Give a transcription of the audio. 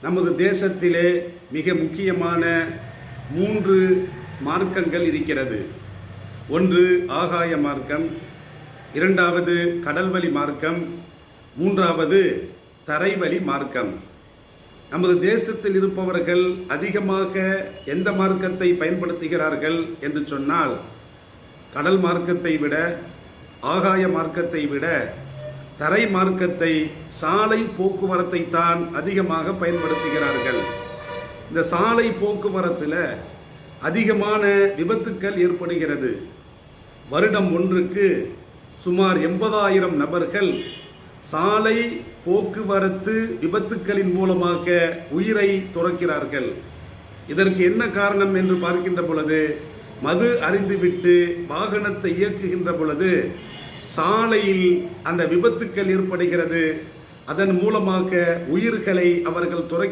நமது தேசத்திலே மிக முக்கியமான 3 மார்க்கங்கள் இருக்கிறது. ஒன்று ஆகாய மார்க்கம், இரண்டாவது கடல்வழி மார்க்கம், மூன்றாவது தரைவழி மார்க்கம். நமது தேசத்தில் இருப்பவர்கள் அதிகமாக எந்த மார்க்கத்தை பயன்படுத்துகிறார்கள் என்று சொன்னால், கடல் மார்க்கத்தை விட, ஆகாய மார்க்கத்தை விட தரை மார்க்கத்தை, சாலை போக்குவரத்தை தான் அதிகமாக பயன்படுத்துகிறார்கள். இந்த சாலை போக்குவரத்தில் அதிகமான விபத்துக்கள் ஏற்படுகிறது. வருடம் ஒன்றுக்கு சுமார் 80,000 நபர்கள் சாலை போக்குவரத்து விபத்துக்களின் மூலமாக உயிரை துறக்கிறார்கள். இதற்கு என்ன காரணம் என்று பார்க்கின்ற பொழுது, மது அருந்திவிட்டு வாகனத்தை இயக்குகின்ற பொழுது சாலையில் அந்த விபத்துக்கள் ஏற்படுகிறது. அதன் மூலமாக உயிர்களை அவர்கள் துறக்கிறார்கள்.